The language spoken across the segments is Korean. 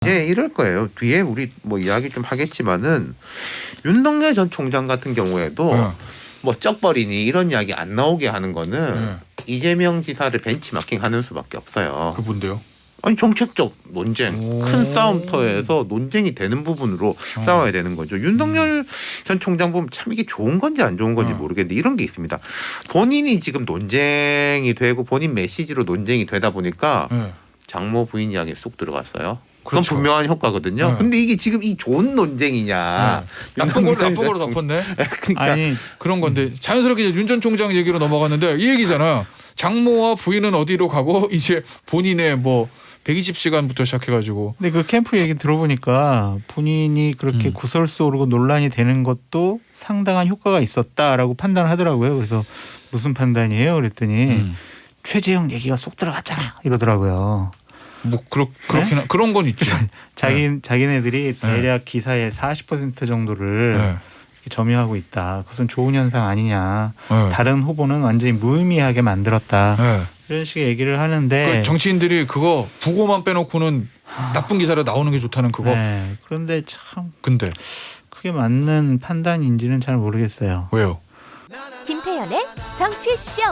이제 이럴 거예요. 뒤에 우리 뭐 이야기 좀 하겠지만은 윤석열 전 총장 같은 경우에도 뭐 쩍버리니 이런 이야기 안 나오게 하는 거는 이재명 지사를 벤치마킹하는 수밖에 없어요. 그 뭔데요? 아니 정책적 논쟁, 큰 싸움터에서 논쟁이 되는 부분으로 싸워야 되는 거죠. 윤석열 전 총장 보면 참 이게 좋은 건지 안 좋은 건지 모르겠는데 이런 게 있습니다. 본인이 지금 논쟁이 되고 본인 메시지로 논쟁이 되다 보니까 장모 부인 이야기에 쏙 들어갔어요. 그건 그렇죠. 분명한 효과거든요. 근데 이게 지금 이 좋은 논쟁이냐? 나쁜 걸로 덮었네. 그러니까 아니 그런 건데 자연스럽게 윤 전 총장 얘기로 넘어갔는데 이 얘기잖아. 장모와 부인은 어디로 가고 이제 본인의 뭐 120시간부터 시작해가지고. 근데 그 캠프 얘기 들어보니까 본인이 그렇게 구설수 오르고 논란이 되는 것도 상당한 효과가 있었다라고 판단을 하더라고요. 그래서 무슨 판단이에요? 그랬더니 최재형 얘기가 쏙 들어갔잖아 이러더라고요. 뭐 그렇긴 그런 건 있죠. 자기네들이 대략 기사의 40% 정도를 점유하고 있다. 그것은 좋은 현상 아니냐. 다른 후보는 완전히 무의미하게 만들었다. 이런 식의 얘기를 하는데 그 정치인들이 그거 부고만 빼놓고는 나쁜 기사로 나오는 게 좋다는 그거. 네. 그런데 참 근데 그게 맞는 판단인지는 잘 모르겠어요. 왜요? 김태현의 정치쇼.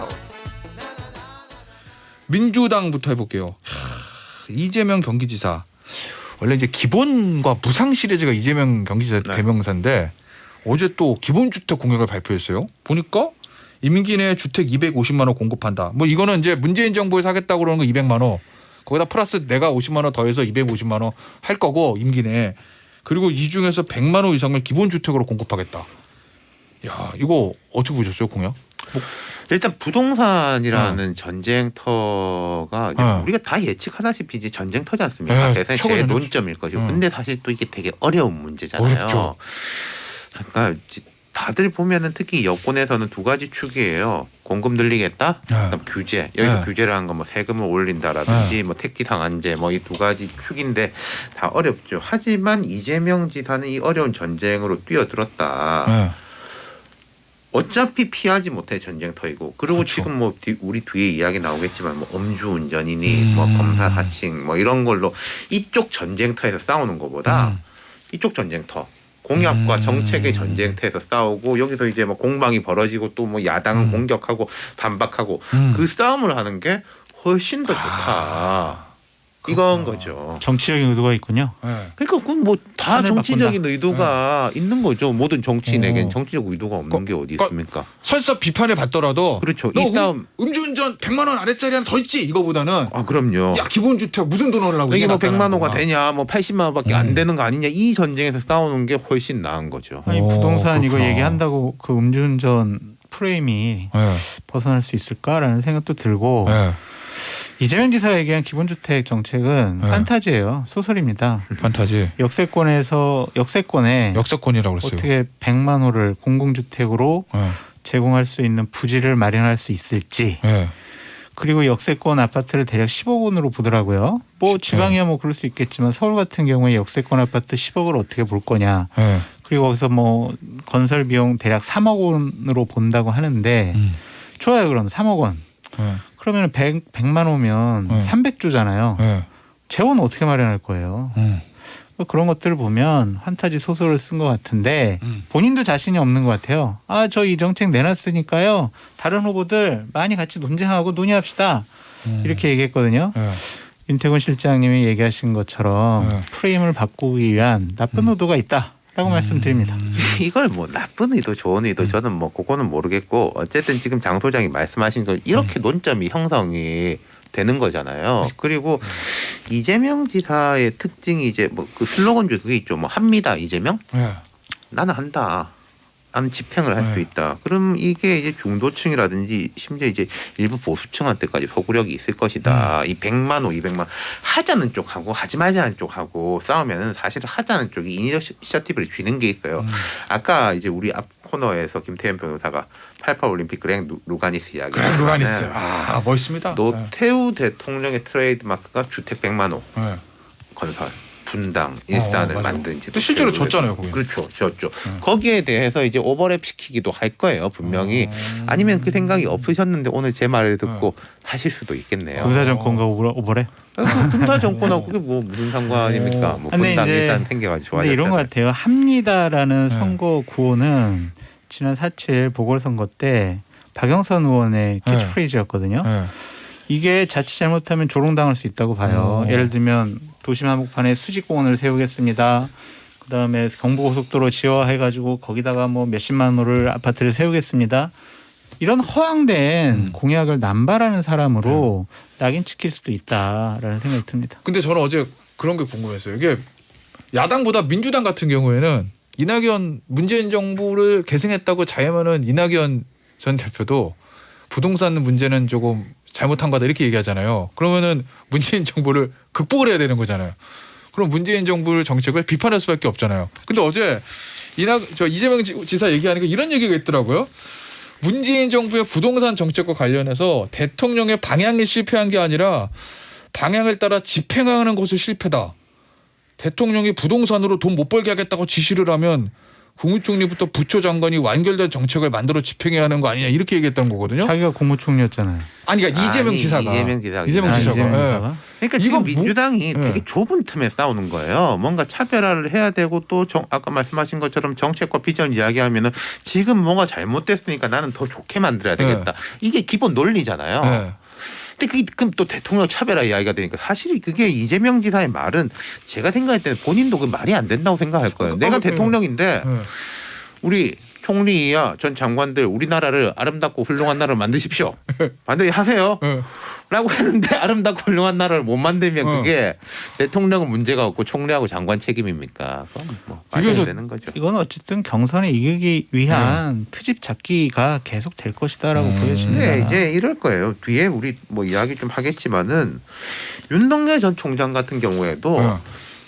민주당부터 해볼게요. 이재명 경기지사 원래 이제 기본과 무상 시리즈가 이재명 경기지사 대명사인데 어제 또 기본주택 공약을 발표했어요. 보니까 임기 내에 주택 250만 원 공급한다. 뭐 이거는 이제 문재인 정부에서 하겠다고 그러는 거 200만 원. 거기다 플러스 내가 50만 원 더해서 250만 원 할 거고 임기 내에. 그리고 이 중에서 100만 원 이상을 기본주택으로 공급하겠다. 야 이거 어떻게 보셨어요 공약? 일단 부동산이라는 전쟁터가 이제 우리가 다 예측하다시피 이제 전쟁터지 않습니까? 대선의 제일 논점일 것이고. 근데 사실 또 이게 되게 어려운 문제잖아요. 어렵죠. 그러니까 다들 보면은 특히 여권에서는 두 가지 축이에요. 공급 늘리겠다. 그다음 규제. 여기서 규제를 한 건 뭐 세금을 올린다라든지 뭐 택지 상한제 뭐 이 두 가지 축인데 다 어렵죠. 하지만 이재명 지사는 이 어려운 전쟁으로 뛰어들었다. 어차피 피하지 못해 전쟁터이고 그리고 그렇죠. 지금 뭐 우리 뒤에 이야기 나오겠지만 뭐 음주운전이니 뭐 검사 사칭 뭐 이런 걸로 이쪽 전쟁터에서 싸우는 것보다 이쪽 전쟁터 공약과 정책의 전쟁터에서 싸우고 여기서 이제 뭐 공방이 벌어지고 또 뭐 야당은 공격하고 반박하고 그 싸움을 하는 게 훨씬 더 좋다. 이건 거죠. 정치적인 의도가 있군요. 그러니까 그건 뭐 다 정치적인 의도가 있는 거죠. 모든 정치인에겐 정치적 의도가 없는 게 어디 있습니까? 설사 비판을 받더라도 그렇죠. 이 싸움 음주운전 100만 원 아래짜리 하나 더 있지 이거보다는 그럼요. 야 기본주택 무슨 돈을 하고 이게 뭐 100만 원가 되냐 뭐 80만 원밖에 안 되는 거 아니냐 이 전쟁에서 싸우는 게 훨씬 나은 거죠. 아니 부동산 이거 얘기한다고 그 음주운전 프레임이 벗어날 수 있을까라는 생각도 들고 이재명 지사가 얘기한 기본주택 정책은 판타지예요. 소설입니다. 판타지. 역세권이라고 그랬어요. 어떻게 100만 호를 공공주택으로 제공할 수 있는 부지를 마련할 수 있을지. 그리고 역세권 아파트를 대략 10억 원으로 보더라고요. 뭐 지방이야 뭐 그럴 수 있겠지만 서울 같은 경우에 역세권 아파트 10억을 어떻게 볼 거냐. 그리고 거기서 뭐 건설 비용 대략 3억 원으로 본다고 하는데 좋아요. 그럼 3억 원. 그러면 100만 호면 300조잖아요. 재원 어떻게 마련할 거예요? 그런 것들을 보면 판타지 소설을 쓴 것 같은데 본인도 자신이 없는 것 같아요. 저 이 정책 내놨으니까요. 다른 후보들 많이 같이 논쟁하고 논의합시다. 이렇게 얘기했거든요. 윤태곤 실장님이 얘기하신 것처럼 프레임을 바꾸기 위한 나쁜 의도가 있다. 라고 말씀드립니다. 이걸 뭐 나쁜 의도 좋은 의도 저는 뭐 그거는 모르겠고 어쨌든 지금 장 소장이 말씀하신 거 이렇게 논점이 형성이 되는 거잖아요. 그리고 이재명 지사의 특징이 이제 뭐 그 슬로건 중에 그게 있죠. 뭐 합니다 이재명. 나는 한다. 나는 집행을 할 수 있다. 그럼 이게 이제 중도층이라든지 심지어 이제 일부 보수층한테까지 소구력이 있을 것이다. 이 100만 원, 200만 하자는 쪽하고 하지 말자는 쪽하고 싸우면은 사실 하자는 쪽이 이니셔티브를 쥐는 게 있어요. 아까 이제 우리 앞 코너에서 김태현 변호사가 88 올림픽 그랭 루가니스 이야기. 그랭 루가니스. 멋있습니다. 노태우 대통령의 트레이드 마크가 주택 100만 호 건설. 분당 일단을 맞아요. 만든 또 실제로 졌잖아요, 거기. 그렇죠, 졌죠. 거기에 대해서 이제 오버랩 시키기도 할 거예요, 분명히. 아니면 그 생각이 없으셨는데 오늘 제 말을 듣고 하실 수도 있겠네요. 군사 정권과 오버래. 군사 정권하고 그게 뭐 무슨 상관입니까? 뭐 근데 분당 이제 일단 생겨가 좋아졌잖아요. 근데 이런 것 같아요. 합니다라는 선거 구호는 지난 4.7 보궐선거 때 박영선 의원의 캐치프레이즈였거든요. 이게 자칫 잘못하면 조롱당할 수 있다고 봐요. 예를 들면 도심 한복판에 수직공원을 세우겠습니다. 그다음에 경부고속도로 지어해가지고 거기다가 뭐 몇십만 호를 아파트를 세우겠습니다. 이런 허황된 공약을 남발하는 사람으로 낙인 찍힐 수도 있다라는 생각이 듭니다. 근데 저는 어제 그런 게 궁금했어요. 이게 야당보다 민주당 같은 경우에는 이낙연 문재인 정부를 계승했다고 자하면은 이낙연 전 대표도 부동산 문제는 조금 잘못한 거다 이렇게 얘기하잖아요. 그러면은 문재인 정부를 극복을 해야 되는 거잖아요. 그럼 문재인 정부의 정책을 비판할 수밖에 없잖아요. 근데 어제 이재명 지사 얘기하니까 이런 얘기가 있더라고요. 문재인 정부의 부동산 정책과 관련해서 대통령의 방향이 실패한 게 아니라 방향을 따라 집행하는 것이 실패다. 대통령이 부동산으로 돈 못 벌게 하겠다고 지시를 하면 국무총리부터 부처장관이 완결된 정책을 만들어 집행해야 하는 거 아니냐 이렇게 얘기했던 거거든요. 자기가 국무총리였잖아요. 아니 그러니까 이재명 지사가. 이재명 지사가. 그러니까 지금 민주당이 되게 좁은 틈에 싸우는 거예요. 뭔가 차별화를 해야 되고 또 아까 말씀하신 것처럼 정책과 비전 이야기하면은 지금 뭔가 잘못됐으니까 나는 더 좋게 만들어야 되겠다. 이게 기본 논리잖아요. 근데 그게 그럼 또 대통령 차별화 이야기가 되니까 사실 그게 이재명 지사의 말은 제가 생각할 때는 본인도 그 말이 안 된다고 생각할 거예요. 내가 대통령인데 우리 총리야 전 장관들 우리나라를 아름답고 훌륭한 나라를 만드십시오. 반드시 하세요. 라고 했는데 아름답고 훌륭한 나라를 못 만들면 그게 대통령은 문제가 없고 총리하고 장관 책임입니까? 그건 뭐 말이 안 되는 거죠. 이건 어쨌든 경선에 이기기 위한 트집 잡기가 계속 될 것이다라고 보여집니다. 네, 이제 이럴 거예요. 뒤에 우리 뭐 이야기 좀 하겠지만은 윤석열 전 총장 같은 경우에도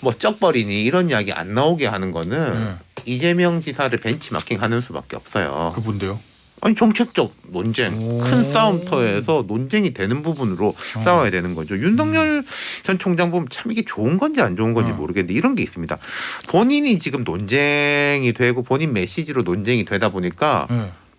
뭐 쩍버리니 이런 이야기 안 나오게 하는 거는 이재명 지사를 벤치마킹하는 수밖에 없어요. 그 뭔데요? 아니 정책적 논쟁, 큰 싸움터에서 논쟁이 되는 부분으로 싸워야 되는 거죠. 윤석열 전 총장 보면 참 이게 좋은 건지 안 좋은 건지 모르겠는데 이런 게 있습니다. 본인이 지금 논쟁이 되고 본인 메시지로 논쟁이 되다 보니까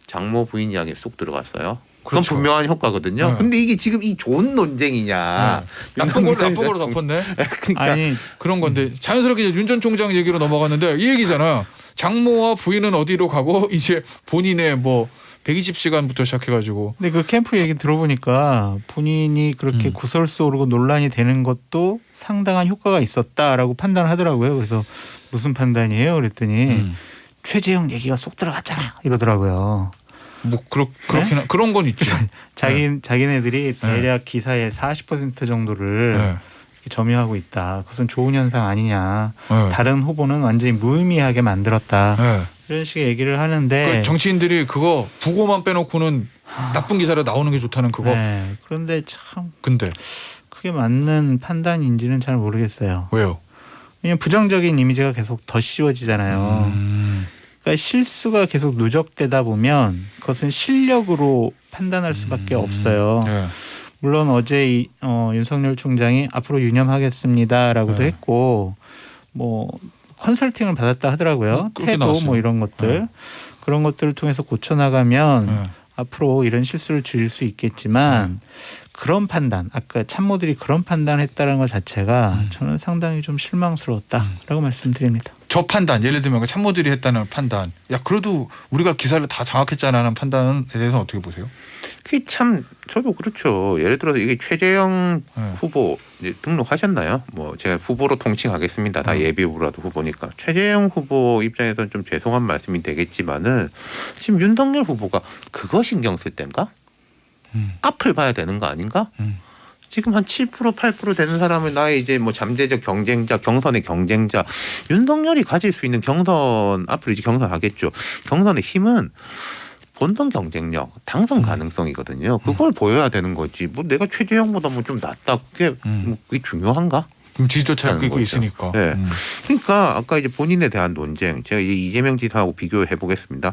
장모 부인 이야기에 쏙 들어갔어요. 그건 그렇죠. 분명한 효과거든요. 근데 이게 지금 이 좋은 논쟁이냐. 나쁜 걸로 덮었네. 그러니까 아니 그런 건데 자연스럽게 윤 전 총장 얘기로 넘어갔는데 이 얘기잖아. 장모와 부인은 어디로 가고 이제 본인의 뭐 120시간부터 시작해가지고. 근데 그 캠프 얘기 들어보니까 본인이 그렇게 구설수 오르고 논란이 되는 것도 상당한 효과가 있었다라고 판단하더라고요. 그래서 무슨 판단이에요? 그랬더니 최재형 얘기가 쏙 들어갔잖아 이러더라고요. 뭐 그렇긴 그런 건 있죠. 자기네들이 대략 기사의 40% 정도를 점유하고 있다. 그것은 좋은 현상 아니냐. 다른 후보는 완전히 무의미하게 만들었다. 이런 식의 얘기를 하는데 그 정치인들이 그거 부고만 빼놓고는 나쁜 기사로 나오는 게 좋다는 그거. 그런데 참 근데 그게 맞는 판단인지는 잘 모르겠어요. 왜요? 왜냐하면 부정적인 이미지가 계속 더 씌워지잖아요. 그러니까 실수가 계속 누적되다 보면 그것은 실력으로 판단할 수밖에 없어요. 물론 어제 윤석열 총장이 앞으로 유념하겠습니다라고도 했고 뭐 컨설팅을 받았다 하더라고요. 태도 나왔어요. 뭐 이런 것들 그런 것들을 통해서 고쳐나가면 앞으로 이런 실수를 줄일 수 있겠지만 그런 판단 아까 참모들이 그런 판단했다는 것 자체가 저는 상당히 좀 실망스러웠다라고 말씀드립니다. 저 판단 예를 들면 참모들이 했다는 판단. 야 그래도 우리가 기사를 다 장악했잖아는 판단에 대해서 어떻게 보세요? 그게 참 저도 그렇죠. 예를 들어서 이게 최재형 후보 이제 등록하셨나요? 뭐 제가 후보로 통칭하겠습니다. 다 예비 후보라도 후보니까 최재형 후보 입장에서는 좀 죄송한 말씀이 되겠지만은 지금 윤석열 후보가 그거 신경 쓸 때인가? 앞을 봐야 되는 거 아닌가? 지금 한 7% 8% 되는 사람을 나의 이제 뭐 잠재적 경쟁자, 경선의 경쟁자 윤석열이 가질 수 있는 경선 앞으로 이제 경선하겠죠. 경선의 힘은 본선 경쟁력, 당선 가능성이거든요. 그걸 보여야 되는 거지. 뭐 내가 최재형보다 뭐 좀 낫다. 그게 뭐 그게 중요한가? 그럼 지지도 차이가 있고 있으니까. 네. 그러니까 아까 이제 본인에 대한 논쟁, 제가 이재명 지사하고 비교해 보겠습니다.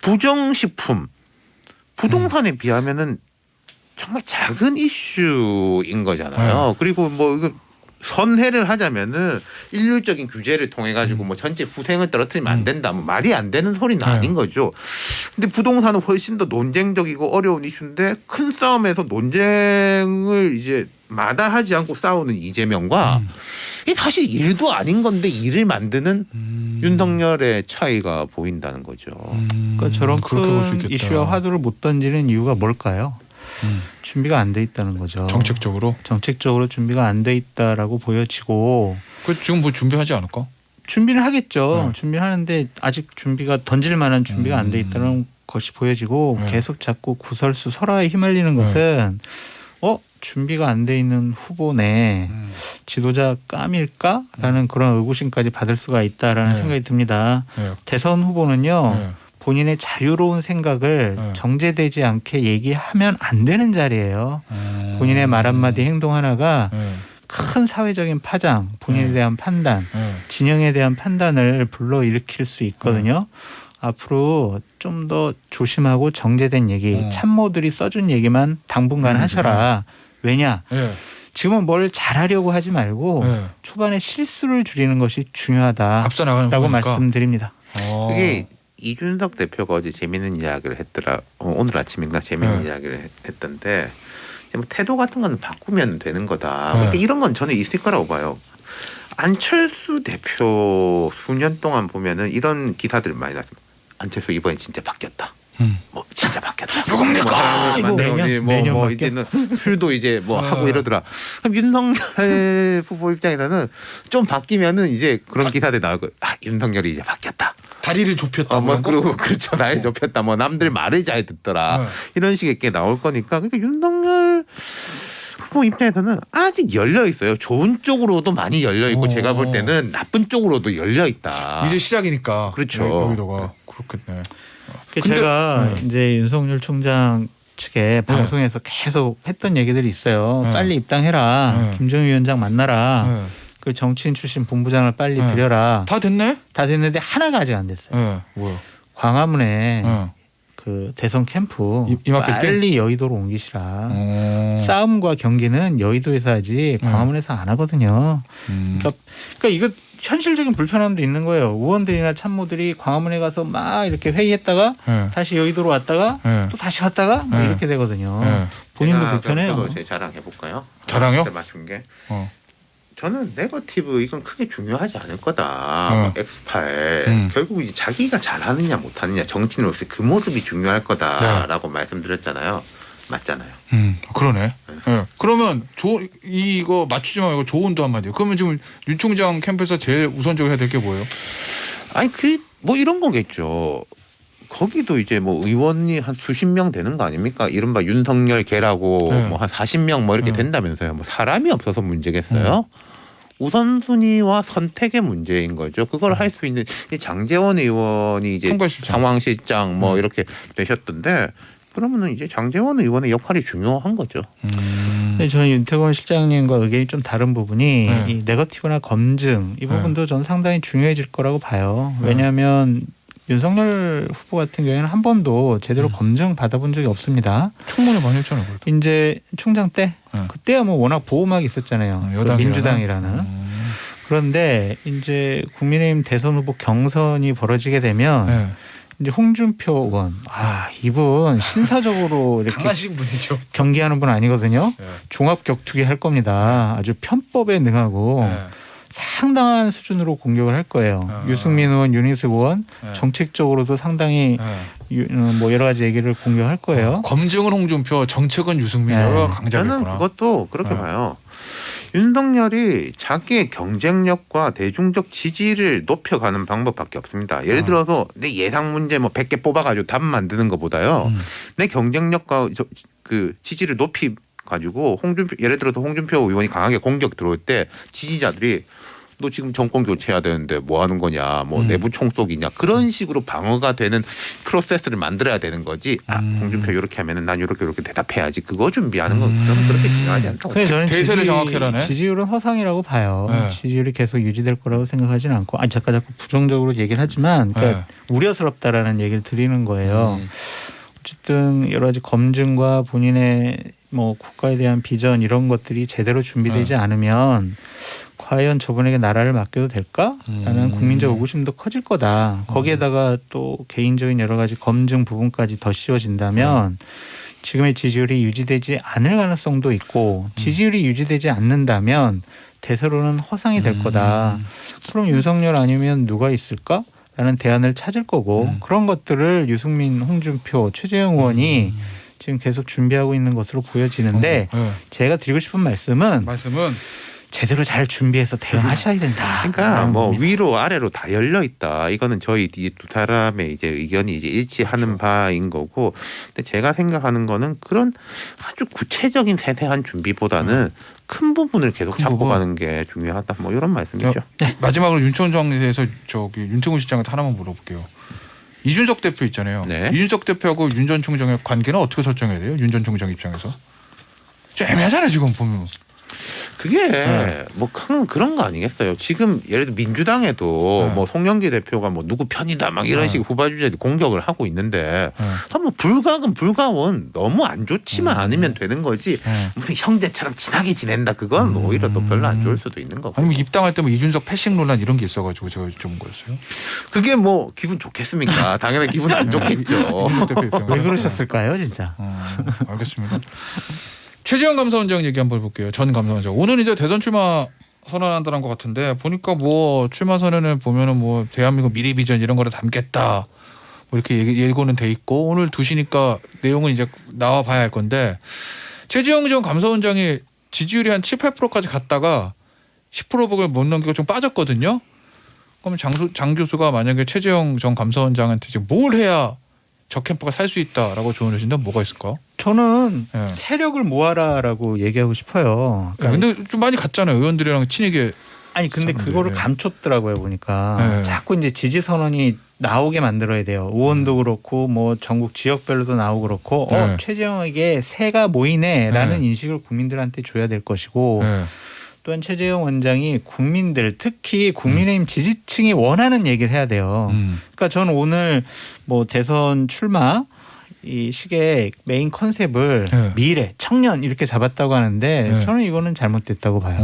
부정식품, 부동산에 비하면은 정말 작은 이슈인 거잖아요. 그리고 뭐 이거 선회를 하자면은 일률적인 규제를 통해 가지고 뭐 전체 후생을 떨어뜨리면 안 된다. 뭐 말이 안 되는 소리는 아닌 거죠. 근데 부동산은 훨씬 더 논쟁적이고 어려운 이슈인데 큰 싸움에서 논쟁을 이제 마다하지 않고 싸우는 이재명과 이게 사실 일도 아닌 건데 일을 만드는 윤석열의 차이가 보인다는 거죠. 그러니까 저런 그렇게 볼수 큰 있겠다. 이슈와 화두를 못 던지는 이유가 뭘까요? 준비가 안 돼 있다는 거죠. 정책적으로 준비가 안 돼 있다라고 보여지고. 그 지금 뭐 준비하지 않을까? 준비를 하겠죠. 네. 준비를 하는데 아직 준비가 던질 만한 준비가 안 돼 있다는 것이 보여지고 네. 계속 자꾸 구설수 설화에 휘말리는 것은 준비가 안 돼 있는 후보네 지도자 깜일까라는 그런 의구심까지 받을 수가 있다라는 네. 생각이 듭니다. 네. 대선 후보는요. 네. 본인의 자유로운 생각을 네. 정제되지 않게 얘기하면 안 되는 자리예요. 본인의 말 한마디 행동 하나가 큰 사회적인 파장, 본인에 대한 판단, 진영에 대한 판단을 불러일으킬 수 있거든요. 앞으로 좀 더 조심하고 정제된 얘기, 참모들이 써준 얘기만 당분간 하셔라. 왜냐? 지금은 뭘 잘하려고 하지 말고 초반에 실수를 줄이는 것이 중요하다라고 앞서 나가는 거니까. 말씀드립니다. 그게 이준석 대표가 어제 재미있는 이야기를 했더라. 오늘 아침인가 재미있는 이야기를 했던데 뭐 태도 같은 건 바꾸면 되는 거다. 그러니까 이런 건 저는 있을 거라고 봐요. 안철수 대표 수년 동안 보면은 이런 기사들 많이 났습니다. 안철수 이번에 진짜 바뀌었다. 뭐 진짜 바뀌었다. 누굽니까? 뭐 매년 바뀌어? 이제는 술도 이제 뭐 하고 이러더라. 그럼 윤석열 후보 입장에서는 좀 바뀌면은 이제 그런 기사들 나오고 윤석열이 이제 바뀌었다. 다리를 좁혔다. 뭐 그리고 그렇죠. 나이 좁혔다. 뭐 남들 말을 잘 듣더라. 이런 식의 게 나올 거니까 그러니까 윤석열 후보 입장에서는 아직 열려 있어요. 좋은 쪽으로도 많이 열려 있고 제가 볼 때는 나쁜 쪽으로도 열려 있다. 이제 시작이니까. 그렇죠. 여기다가 그렇겠네. 제가 이제 윤석열 총장 측에 방송에서 계속 했던 얘기들이 있어요. 빨리 입당해라. 김정일 위원장 만나라. 그 정치인 출신 본부장을 빨리 들여라. 다 됐네? 다 됐는데 하나가 아직 안 됐어요. 뭐야? 광화문에 그 대선 캠프 이마필 빨리 여의도로 옮기시라. 싸움과 경기는 여의도에서 하지 광화문에서 안 하거든요. 그러니까 이거 현실적인 불편함도 있는 거예요. 의원들이나 참모들이 광화문에 가서 막 이렇게 회의했다가 다시 여의도로 왔다가 또 다시 갔다가 뭐 이렇게 되거든요. 본인도 불편해요. 제 자랑 해볼까요? 자랑요? 맞춘 게. 저는 네거티브 이건 크게 중요하지 않을 거다. X8 결국 이제 자기가 잘하느냐 못하느냐 정치인으로서 그 모습이 중요할 거다라고 말씀드렸잖아요. 맞잖아요. 그러네. 그러면 이거 맞추지 말고 조언도 한마디요. 그러면 지금 윤 총장 캠프에서 제일 우선적으로 해야 될 게 뭐예요? 아니 뭐 이런 거겠죠. 거기도 이제 뭐 의원이 한 수십 명 되는 거 아닙니까? 이른바 윤석열 개라고 뭐 한 40명 뭐 이렇게 된다면서요. 뭐 사람이 없어서 문제겠어요? 우선순위와 선택의 문제인 거죠. 그걸 할 수 있는 장제원 의원이 이제 상황실장 뭐 이렇게 되셨던데 그러면은 이제 장제원 의원의 역할이 중요한 거죠. 근데 저는 윤태권 실장님과 의견이 좀 다른 부분이 이 네거티브나 검증 이 부분도 저는 상당히 중요해질 거라고 봐요. 왜냐하면 윤석열 후보 같은 경우에는 한 번도 제대로 검증 받아본 적이 없습니다. 청문회 많이 했잖아요. 이제 총장 때 그때야 뭐 워낙 보호막이 있었잖아요. 그 민주당이라는. 그런데 이제 국민의힘 대선 후보 경선이 벌어지게 되면 이제 홍준표 의원 이분 신사적으로 이렇게 강하신 분이죠. 경기하는 분 아니거든요. 종합 격투기 할 겁니다. 아주 편법에 능하고 상당한 수준으로 공격을 할 거예요. 유승민 의원, 윤희숙 의원 정책적으로도 상당히 뭐 여러 가지 얘기를 공격할 거예요. 검증은 홍준표, 정책은 유승민 여러 강자겠구나. 저는 그것도 그렇게 봐요. 윤석열이 자기의 경쟁력과 대중적 지지를 높여가는 방법밖에 없습니다. 예를 들어서 내 예상 문제 뭐 100개 뽑아가지고 답 만드는 것보다요. 내 경쟁력과 그 지지를 높이 가지고 예를 들어서 홍준표 의원이 강하게 공격 들어올 때 지지자들이 너 지금 정권 교체해야 되는데 뭐 하는 거냐, 뭐 내부 총속이냐 그런 식으로 방어가 되는 프로세스를 만들어야 되는 거지. 홍준표 이렇게 하면은 난 이렇게 대답해야지. 그거 준비하는 건 저는 그렇게 중요하지 않다고. 근데 저는 대세를 정확히라네. 지지율은 허상이라고 봐요. 지지율이 계속 유지될 거라고 생각하지는 않고 자꾸 부정적으로 얘기를 하지만 그러니까 우려스럽다라는 얘기를 드리는 거예요. 어쨌든 여러 가지 검증과 본인의 뭐 국가에 대한 비전 이런 것들이 제대로 준비되지 않으면 과연 저분에게 나라를 맡겨도 될까라는 국민적 의구심도 커질 거다. 거기에다가 또 개인적인 여러 가지 검증 부분까지 더 씌워진다면 지금의 지지율이 유지되지 않을 가능성도 있고 지지율이 유지되지 않는다면 대세로는 허상이 될 거다. 그럼 윤석열 아니면 누가 있을까라는 대안을 찾을 거고 그런 것들을 유승민, 홍준표, 최재형 의원이 지금 계속 준비하고 있는 것으로 보여지는데 제가 드리고 싶은 말씀은 제대로 잘 준비해서 대응하셔야 된다. 그러니까 뭐 위로 아래로 다 열려 있다. 이거는 저희 이 두 사람의 이제 의견이 이제 일치하는 바인 거고. 근데 제가 생각하는 거는 그런 아주 구체적인 세세한 준비보다는 큰 부분을 계속 잡고 가는 게 중요하다. 뭐 이런 말씀이죠. 네. 마지막으로 윤총장에 대해서 저기 윤태곤 시장한테 하나만 물어볼게요. 이준석 대표 있잖아요. 네. 이준석 대표하고 윤 전 총장의 관계는 어떻게 설정해야 돼요? 윤 전 총장 입장에서 좀 애매하잖아요 지금 보면. 그게 뭐 큰 그런 거 아니겠어요. 지금 예를 들어 민주당에도 뭐 송영길 대표가 뭐 누구 편이다 막 이런 식의 후보 주자들이 공격을 하고 있는데 뭐 불가은 불가원 너무 안 좋지만 않으면 되는 거지 무슨 형제처럼 친하게 지낸다 그건 오히려 또 별로 안 좋을 수도 있는 거고. 아니면 입당할 때 뭐 이준석 패싱 논란 이런 게 있어가지고 제가 좀 거였어요. 그게 뭐 기분 좋겠습니까? 당연히 기분 안 좋겠죠. 이준석 대표 입장에서. 왜 그러셨을까요, 진짜? 알겠습니다. 최재형 감사원장 얘기 한번 볼게요. 전 감사원장. 오늘 이제 대선 출마 선언한다는 것 같은데 보니까 뭐 출마 선언을 보면은 뭐 대한민국 미래 비전 이런 거를 담겠다. 뭐 이렇게 예고는 돼 있고 오늘 2시니까 내용은 이제 나와 봐야 할 건데 최재형 전 감사원장이 지지율이 한 7, 8%까지 갔다가 10%를 못 넘기고 좀 빠졌거든요. 그럼 장 교수가 만약에 최재형 전 감사원장한테 지금 뭘 해야 저 캠프가 살 수 있다라고 조언을 주신다면 뭐가 있을까? 저는 세력을 모아라라고 얘기하고 싶어요. 그러니까 근데 좀 많이 갔잖아요. 의원들이랑 친하게. 아니 근데 그거를 감췄더라고요 보니까. 자꾸 이제 지지 선언이 나오게 만들어야 돼요. 의원도 그렇고 뭐 전국 지역별로도 나오고 그렇고 최재형에게 새가 모이네라는 인식을 국민들한테 줘야 될 것이고 또한 최재형 원장이 국민들 특히 국민의힘 지지층이 원하는 얘기를 해야 돼요. 그러니까 저는 오늘 뭐 대선 출마 이 시기에 메인 컨셉을 미래, 청년 이렇게 잡았다고 하는데 저는 이거는 잘못됐다고 봐요.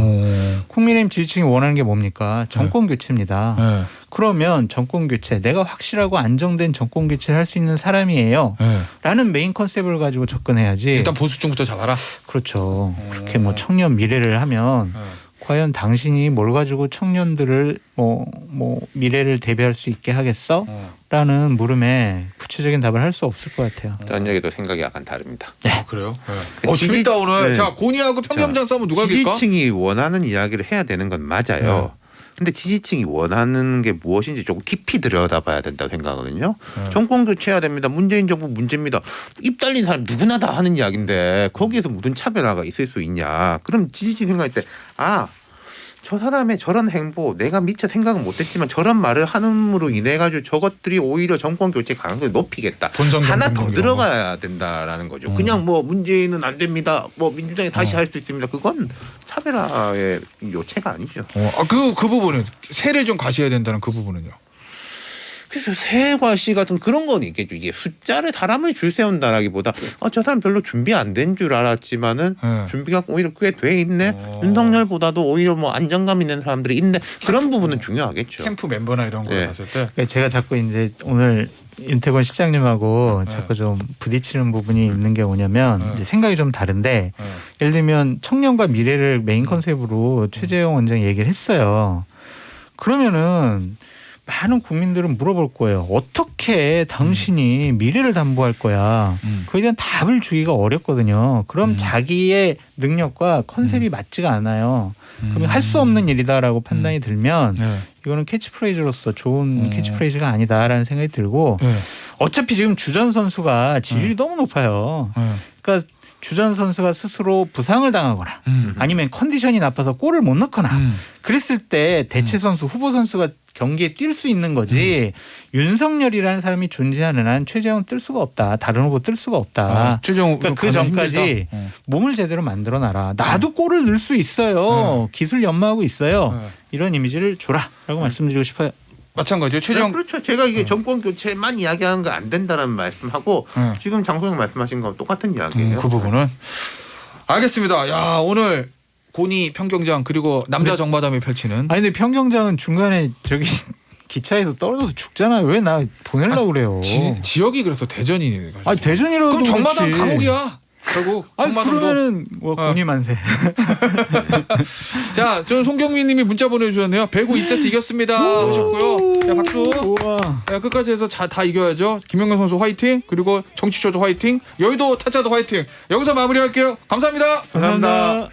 국민의힘 지지층이 원하는 게 뭡니까? 정권 교체입니다. 그러면 정권 교체, 내가 확실하고 안정된 정권 교체를 할 수 있는 사람이에요. 라는 메인 컨셉을 가지고 접근해야지. 일단 보수층부터 잡아라. 그렇죠. 그렇게 뭐 청년 미래를 하면 과연 당신이 뭘 가지고 청년들을 뭐 미래를 대비할 수 있게 하겠어? 라는 물음에 구체적인 답을 할 수 없을 것 같아요. 전 얘기도 생각이 약간 다릅니다. 네. 그래요? 재밌다 오늘. 자, 고니하고 평경장 싸움은 누가 이길까? 지지층이 원하는 이야기를 해야 되는 건 맞아요. 근데 지지층이 원하는 게 무엇인지 조금 깊이 들여다봐야 된다고 생각하거든요. 정권 교체해야 됩니다. 문재인 정부 문제입니다. 입 달린 사람 누구나 다 하는 이야기인데 거기에서 무슨 차별화가 있을 수 있냐. 그럼 지지층 생각할 때 저 사람의 저런 행보 내가 미처 생각은 못했지만 저런 말을 함으로 인해 가지고 저것들이 오히려 정권 교체 가능성을 높이겠다. 하나 더 들어가야 된다라는 거죠. 그냥 뭐 문재인은 안 됩니다. 뭐 민주당이 다시 할 수 있습니다. 그건 차별화의 요체가 아니죠. 그 부분은 세를 좀 가셔야 된다는 그 부분은요. 그래서 새 과시 같은 그런 건 있겠죠. 이게 숫자를 사람을 줄 세운다라기보다 저 사람 별로 준비 안 된 줄 알았지만은 준비가 오히려 꽤 돼 있네. 윤석열보다도 오히려 뭐 안정감 있는 사람들이 있네. 그런 부분은 중요하겠죠. 캠프 멤버나 이런 거 봤을 때. 그러니까 제가 자꾸 이제 오늘 윤태곤 시장님하고 자꾸 좀 부딪히는 부분이 있는 게 뭐냐면 이제 생각이 좀 다른데 예를 들면 청년과 미래를 메인 컨셉으로 최재형 원장이 얘기를 했어요. 그러면은 많은 국민들은 물어볼 거예요. 어떻게 당신이 미래를 담보할 거야. 그에 대한 답을 주기가 어렵거든요. 그럼 자기의 능력과 컨셉이 맞지가 않아요. 그러면 할 수 없는 일이다라고 판단이 들면 이거는 캐치프레이즈로서 좋은 캐치프레이즈가 아니다라는 생각이 들고 어차피 지금 주전 선수가 지지율이 너무 높아요. 그러니까 주전 선수가 스스로 부상을 당하거나 아니면 컨디션이 나빠서 골을 못 넣거나 그랬을 때 대체 선수, 후보 선수가 경기에 뛸 수 있는 거지 윤석열이라는 사람이 존재하는 한 최재형은 뜰 수가 없다. 다른 후보 뜰 수가 없다. 그러니까 그 전까지 몸을 제대로 만들어놔라. 나도 골을 넣을 수 있어요. 기술 연마하고 있어요. 이런 이미지를 줘라라고 말씀드리고 싶어요. 마찬가지예요. 최재형. 그렇죠. 제가 이게 정권 교체만 이야기하는 거 안 된다는 말씀하고 지금 장 소장 말씀하신 건 똑같은 이야기예요. 그 부분은 알겠습니다. 야 오늘 고니 평경장 그리고 남자 정마담이 펼치는. 아니 근데 평경장은 중간에 저기 기차에서 떨어져서 죽잖아요. 왜 나 보내려고 그래요? 지역이 그래서 대전이. 아 대전이라도 그럼 정마담 그렇지. 감옥이야. 결국 아니 정마담도. 그러면은 뭐 고니 만세. 자, 저는 송경민님이 문자 보내주셨네요. 배구 2세트 이겼습니다 하셨고요. 자, 박수. 우와. 야, 끝까지 해서 다 이겨야죠. 김연경 선수 화이팅. 그리고 정치초도 화이팅. 여의도 타짜도 화이팅. 여기서 마무리할게요. 감사합니다. 감사합니다.